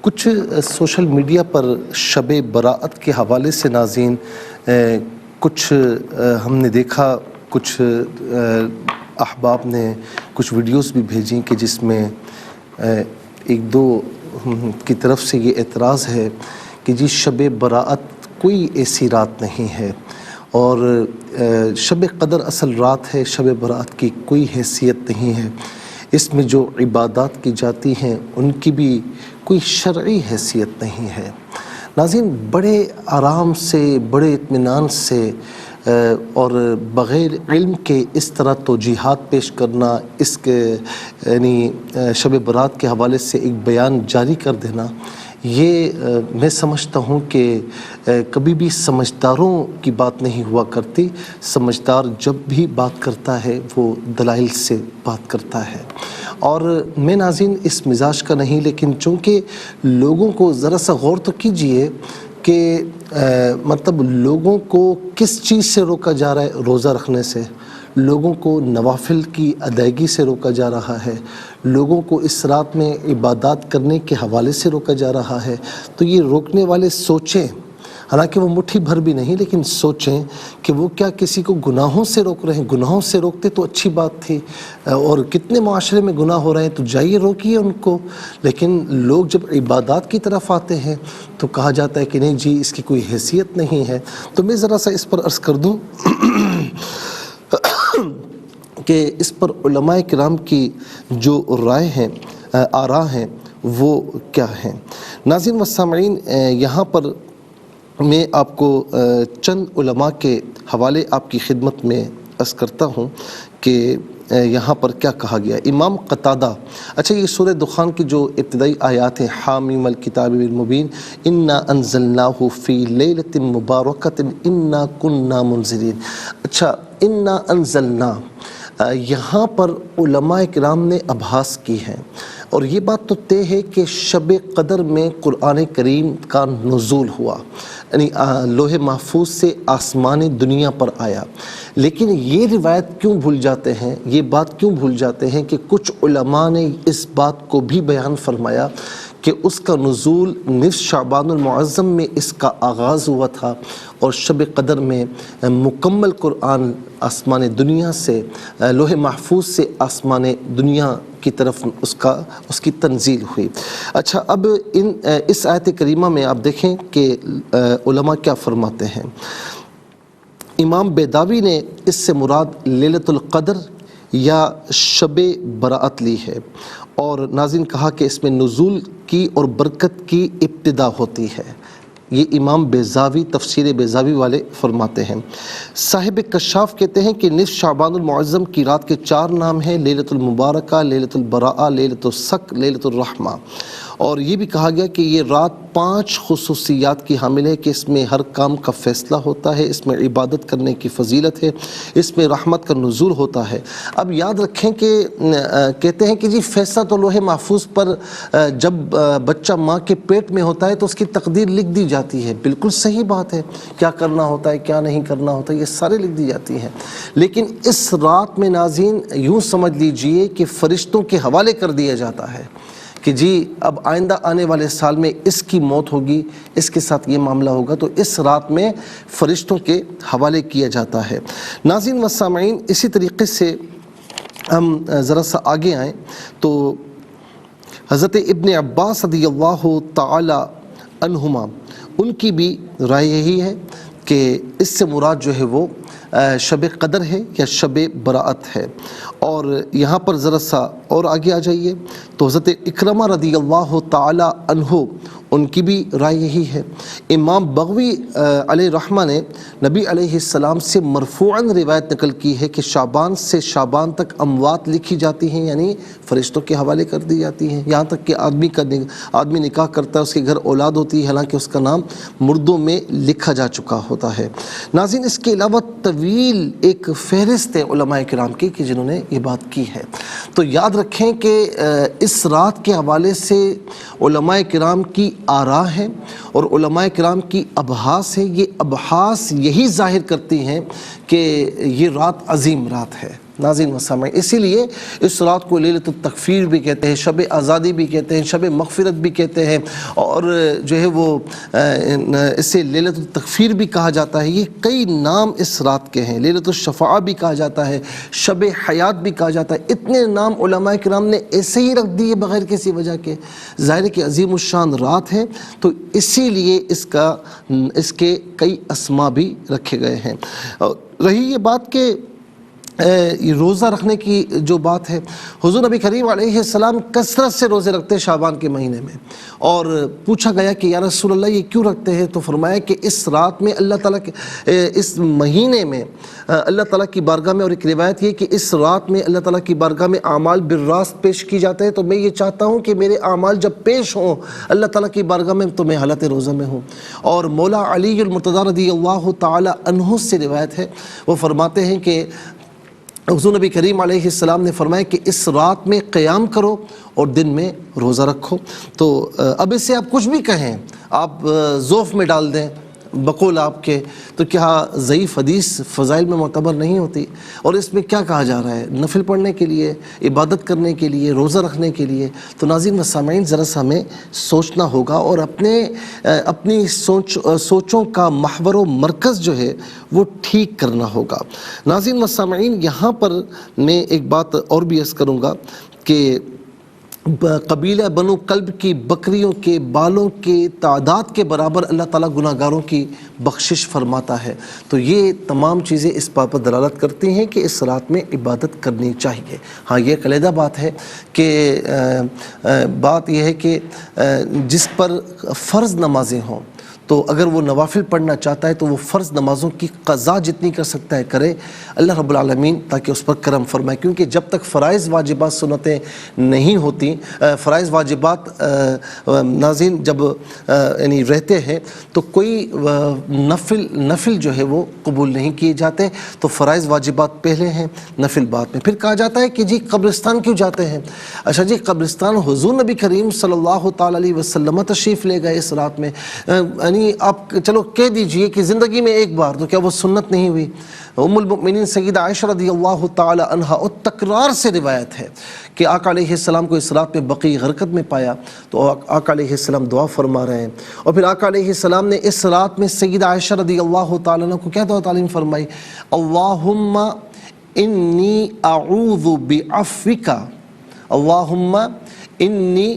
کچھ social media پر شب براءت کے حوالے سے ناظرین کچھ ہم نے دیکھا، کچھ احباب نے کچھ ویڈیوز بھی بھیجیں کہ جس میں ایک دو کی طرف سے یہ اعتراض ہے کہ جی شب براءت کوئی ایسی رات نہیں ہے، اور شب قدر اصل رات ہے، شب براءت کی کوئی حیثیت نہیں ہے، اس میں جو عبادات کی جاتی ہیں ان کی بھی کوئی شرعی حیثیت نہیں ہے۔ ناظرین، بڑے آرام سے، بڑے اطمینان سے اور بغیر علم کے اس طرح توجیحات پیش کرنا، اس کے یعنی شب برات کے حوالے سے ایک بیان جاری کر دینا، یہ میں سمجھتا ہوں کہ کبھی بھی سمجھداروں کی بات نہیں ہوا کرتی۔ سمجھدار جب بھی بات کرتا ہے وہ دلائل سے بات کرتا ہے، اور میں ناظرین اس مزاج کا نہیں، لیکن چونکہ لوگوں کو ذرا سا غور تو کیجئے کہ مطلب لوگوں کو کس چیز سے روکا جا رہا ہے؟ روزہ رکھنے سے، لوگوں کو نوافل کی ادائیگی سے روکا جا رہا ہے، لوگوں کو اس رات میں عبادات کرنے کے حوالے سے روکا جا رہا ہے۔ تو یہ روکنے والے سوچیں، حالانکہ وہ مٹھی بھر بھی نہیں، لیکن سوچیں کہ وہ کیا کسی کو گناہوں سے روک رہے ہیں؟ گناہوں سے روکتے تو اچھی بات تھی، اور کتنے معاشرے میں گناہ ہو رہے ہیں، تو جائیے روکیے ان کو۔ لیکن لوگ جب عبادات کی طرف آتے ہیں تو کہا جاتا ہے کہ نہیں جی اس کی کوئی حیثیت نہیں ہے۔ تو میں ذرا سا اس پر عرض کر دوں کہ اس پر علماء کرام کی جو رائے ہیں، آراء ہیں، وہ کیا ہیں۔ ناظرین و سامعین، یہاں پر میں آپ کو چند علماء کے حوالے آپ کی خدمت میں عرض کرتا ہوں کہ یہاں پر کیا کہا گیا۔ امام قتادہ، اچھا یہ سورہ دخان کی جو ابتدائی آیات ہیں، حامیم الکتاب المبین انا انزلناہ فی لیلۃ مبارکۃ انا کننا منذرین، اچھا انا انزلنا، یہاں پر علماء کرام نے ابحاث کی ہیں، اور یہ بات تو طے ہے کہ شب قدر میں قرآن کریم کا نزول ہوا، یعنی لوح محفوظ سے آسمان دنیا پر آیا۔ لیکن یہ روایت کیوں بھول جاتے ہیں، یہ بات کیوں بھول جاتے ہیں کہ کچھ علماء نے اس بات کو بھی بیان فرمایا کہ اس کا نزول نصف شعبان المعظم میں اس کا آغاز ہوا تھا، اور شب قدر میں مکمل قرآن آسمان دنیا سے، لوح محفوظ سے آسمان دنیا کی طرف اس کی تنزیل ہوئی۔ اچھا اب اس آیت کریمہ میں آپ دیکھیں کہ علماء کیا فرماتے ہیں۔ امام بیداوی نے اس سے مراد لیلۃ القدر یا شب براءت لی ہے، اور ناظرین کہا کہ اس میں نزول کی اور برکت کی ابتدا ہوتی ہے۔ یہ امام بیضاوی، تفسیر بیضاوی والے فرماتے ہیں۔ صاحب کشاف کہتے ہیں کہ نصف شعبان المعظم کی رات کے 4 نام ہیں: لیلۃ المبارکہ، لیلۃ البراءہ، لیلۃ الصق، لیلۃ الرحمہ، اور یہ بھی کہا گیا کہ یہ رات 5 خصوصیات کی حامل ہے کہ اس میں ہر کام کا فیصلہ ہوتا ہے، اس میں عبادت کرنے کی فضیلت ہے، اس میں رحمت کا نزول ہوتا ہے۔ اب یاد رکھیں کہ کہتے ہیں کہ جی فیصلہ تو لوح محفوظ پر جب بچہ ماں کے پیٹ میں ہوتا ہے تو اس کی تقدیر لکھ دی جاتی ہے، بالکل صحیح بات ہے، کیا کرنا ہوتا ہے کیا نہیں کرنا ہوتا ہے یہ سارے لکھ دی جاتی ہیں۔ لیکن اس رات میں ناظرین یوں سمجھ لیجئے کہ فرشتوں کے حوالے کر دیا جاتا ہے کہ جی اب آئندہ آنے والے سال میں اس کی موت ہوگی، اس کے ساتھ یہ معاملہ ہوگا، تو اس رات میں فرشتوں کے حوالے کیا جاتا ہے۔ ناظرین و سامعین، اسی طریقے سے ہم ذرا سا آگے آئیں تو حضرت ابن عباس رضی اللہ تعالی عنہما، ان کی بھی رائے یہی ہے کہ اس سے مراد جو ہے وہ شب قدر ہے یا شب براءت ہے۔ اور یہاں پر ذرا سا اور آگے آ جائیے تو حضرت اکرمہ رضی اللہ تعالی عنہ، ان کی بھی رائے یہی ہے۔ امام بغوی علیہ رحمہ نے نبی علیہ السلام سے مرفوعاً روایت نقل کی ہے کہ شعبان سے شعبان تک اموات لکھی جاتی ہیں، یعنی فرشتوں کے حوالے کر دی جاتی ہیں، یہاں تک کہ آدمی نکاح کرتا ہے، اس کے گھر اولاد ہوتی ہے، حالانکہ اس کا نام مردوں میں لکھا جا چکا ہوتا ہے۔ ناظرین، اس کے علاوہ طویل ایک فہرست ہے علماء کرام کی کہ جنہوں نے یہ بات کی ہے۔ تو یاد رکھیں کہ اس رات کے حوالے سے علماء کرام کی آراء ہیں اور علماء کرام کی ابحاث ہیں۔ یہ ابحاث یہی ظاہر کرتی ہیں کہ یہ رات عظیم رات ہے، ناظرین و سامعین، اسی لیے اس رات کو لیلۃ التکفیر بھی کہتے ہیں، شب آزادی بھی کہتے ہیں، شب مغفرت بھی کہتے ہیں، اور جو ہے وہ اسے لیلۃ التکفیر بھی کہا جاتا ہے۔ یہ کئی نام اس رات کے ہیں، لیلۃ الشفاعہ بھی کہا جاتا ہے، شب حیات بھی کہا جاتا ہے۔ اتنے نام علماء کرام نے ایسے ہی رکھ دیے بغیر کسی وجہ کے۔ ظاہر ہے کہ عظیم الشان رات ہے، تو اسی لیے اس کے کئی اسما بھی رکھے گئے ہیں۔ رہی یہ بات کہ یہ روزہ رکھنے کی جو بات ہے، حضور نبی کریم علیہ السلام کثرت سے روزے رکھتے شعبان کے مہینے میں، اور پوچھا گیا کہ یا رسول اللہ یہ کیوں رکھتے ہیں؟ تو فرمایا کہ اس رات میں اللہ تعالیٰ کے اس مہینے میں اللہ تعالیٰ کی بارگاہ میں، اور ایک روایت یہ کہ اس رات میں اللہ تعالیٰ کی بارگاہ میں اعمال بالراست پیش کی جاتے ہیں، تو میں یہ چاہتا ہوں کہ میرے اعمال جب پیش ہوں اللہ تعالیٰ کی بارگاہ میں تو میں حالت روزہ میں ہوں۔ اور مولا علی المرتضیٰ رضی اللہ تعالیٰ عنہ سے روایت ہے، وہ فرماتے ہیں کہ حضور نبی کریم علیہ السلام نے فرمایا کہ اس رات میں قیام کرو اور دن میں روزہ رکھو۔ تو اب اس سے آپ کچھ بھی کہیں، آپ ذوف میں ڈال دیں بقول آپ کے، تو کیا ضعیف حدیث فضائل میں معتبر نہیں ہوتی؟ اور اس میں کیا کہا جا رہا ہے؟ نفل پڑھنے کے لیے، عبادت کرنے کے لیے، روزہ رکھنے کے لیے۔ تو ناظرین و سامعین، ذرا سا ہمیں سوچنا ہوگا، اور اپنی سوچوں کا محور و مرکز جو ہے وہ ٹھیک کرنا ہوگا۔ ناظرین و سامعین، یہاں پر میں ایک بات اور بھی عرض کروں گا کہ قبیلہ بنو کلب کی بکریوں کے بالوں کے تعداد کے برابر اللہ تعالیٰ گناہ گاروں کی بخشش فرماتا ہے۔ تو یہ تمام چیزیں اس بات پر دلالت کرتی ہیں کہ اس رات میں عبادت کرنی چاہیے۔ ہاں، یہ علیحدہ بات ہے کہ بات یہ ہے کہ جس پر فرض نمازیں ہوں، تو اگر وہ نوافل پڑھنا چاہتا ہے تو وہ فرض نمازوں کی قضا جتنی کر سکتا ہے کرے، اللہ رب العالمین تاکہ اس پر کرم فرمائے۔ کیونکہ جب تک فرائض واجبات سنتیں نہیں ہوتی، فرائض واجبات ناظرین جب یعنی رہتے ہیں تو کوئی نفل جو ہے وہ قبول نہیں کیے جاتے۔ تو فرائض واجبات پہلے ہیں، نفل بعد میں۔ پھر کہا جاتا ہے کہ جی قبرستان کیوں جاتے ہیں؟ اچھا جی، قبرستان حضور نبی کریم صلی اللہ تعالیٰ علیہ وسلم تشریف لے گئے اس رات میں، آپ چلو کہہ دیجئے کہ زندگی میں ایک بار، تو کیا وہ سنت نہیں ہوئی؟ ام المؤمنین سیدہ عائشہ رضی اللہ تعالی عنہا، اور تکرار سے روایت ہے کہ آقا علیہ السلام کو اس رات میں بقیع غرقد میں پایا، تو آقا علیہ السلام دعا فرما رہے ہیں، اور پھر آقا علیہ السلام نے اس رات میں سیدہ عائشہ رضی اللہ تعالی عنہ کو کیا دعا تعلیم فرمائی؟ اللہم انی اعوذ بعفوک، اللہم انی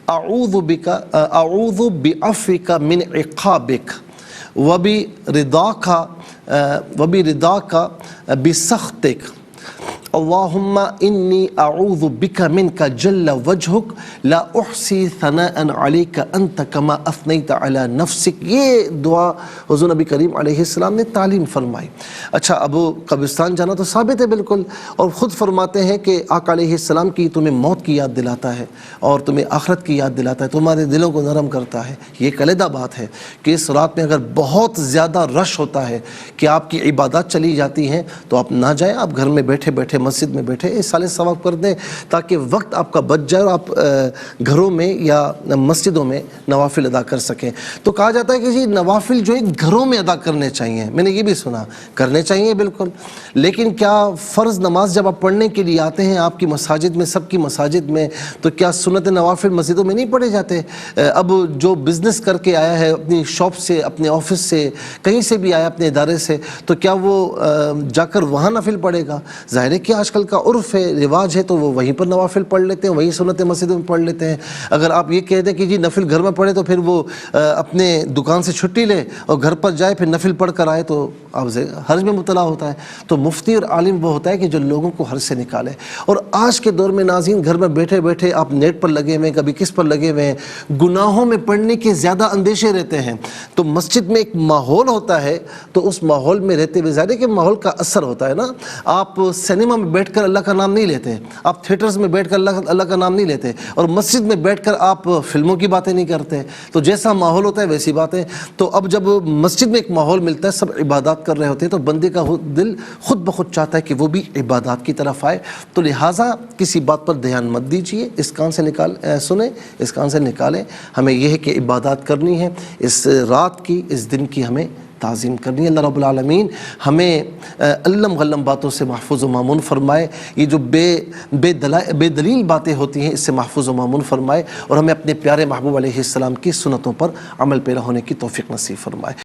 اعوذ بعفوک من عقابک وبرضاک بسخطک، اللہم انی اعوذ بک منک جل وجہک لا احصی ثناء علیک انت کما اثنیت علی نفسک۔ یہ دعا حضور نبی کریم علیہ السلام نے تعلیم فرمائی۔ اچھا، اب قبرستان جانا تو ثابت ہے بالکل، اور خود فرماتے ہیں کہ آقا علیہ السلام کی تمہیں موت کی یاد دلاتا ہے اور تمہیں آخرت کی یاد دلاتا ہے، تمہارے دلوں کو نرم کرتا ہے۔ یہ ایک علیحدہ بات ہے کہ اس رات میں اگر بہت زیادہ رش ہوتا ہے کہ آپ کی عبادات چلی جاتی ہیں تو آپ نہ جائیں، آپ گھر میں بیٹھے بیٹھے مسجد میں بیٹھے سال ثواب کر دیں، تاکہ وقت آپ کا بچ جائے اور آپ گھروں میں یا مسجدوں میں نوافل ادا کر سکیں۔ تو کہا جاتا ہے کہ جی نوافل جو ہے گھروں میں ادا کرنے چاہیے، میں نے یہ بھی سنا کرنے چاہیے بالکل، لیکن کیا فرض نماز جب آپ پڑھنے کے لیے آتے ہیں آپ کی مساجد میں، سب کی مساجد میں، تو کیا سنت نوافل مسجدوں میں نہیں پڑھے جاتے؟ اب جو بزنس کر کے آیا ہے اپنی شاپ سے، اپنے آفس سے، کہیں سے بھی آیا اپنے ادارے سے، تو کیا وہ جا کر وہاں نفل پڑھے گا؟ ظاہر ہے کہ آج کل کا عرف ہے، رواج ہے، تو وہ وہیں پر نوافل پڑھ لیتے ہیں، وہیں سنت مسجد میں پڑھ لیتے ہیں۔ اگر آپ یہ کہہ دیں کہ جی نفل گھر میں پڑھے تو پھر وہ اپنے دکان سے چھٹی لے اور گھر پر جائے پھر نفل پڑھ کر آئے تو آپ حرج میں مبتلا ہوتا ہے۔ تو مفتی اور عالم وہ ہوتا ہے کہ جو لوگوں کو حرج سے نکالے۔ اور آج کے دور میں ناظرین گھر میں بیٹھے بیٹھے آپ نیٹ پر لگے ہوئے ہیں، کبھی کس پر لگے ہوئے ہیں، گناہوں میں پڑنے کے زیادہ اندیشے رہتے ہیں۔ تو مسجد میں ایک ماحول ہوتا ہے، تو اس ماحول میں رہتے ہوئے ظاہر ہے کہ ماحول کا اثر ہوتا ہے نا۔ آپ سینما میں بیٹھ کر اللہ کا نام نہیں لیتے، آپ تھیٹرز میں بیٹھ کر اللہ کا نام نہیں لیتے، اور مسجد میں بیٹھ کر آپ فلموں کی باتیں نہیں کرتے۔ تو جیسا ماحول ہوتا ہے ویسی باتیں۔ تو اب جب مسجد میں ایک ماحول ملتا ہے، سب عبادات کر رہے ہوتے ہیں، تو بندے کا دل خود بخود چاہتا ہے کہ وہ بھی عبادات کی طرف آئے۔ تو لہٰذا کسی بات پر دھیان مت دیجیے، اس کان سے سنیں، اس کان سے نکالیں۔ ہمیں یہ ہے کہ عبادات کرنی ہے، اس رات کی، اس دن کی ہمیں تعظیم کرنی ہے۔ اللہ رب العالمین ہمیں علم غلم باتوں سے محفوظ و مامون فرمائے، یہ جو بے دلیل باتیں ہوتی ہیں اس سے محفوظ و مامون فرمائے، اور ہمیں اپنے پیارے محبوب علیہ السلام کی سنتوں پر عمل پیرا ہونے کی توفیق نصیب فرمائے۔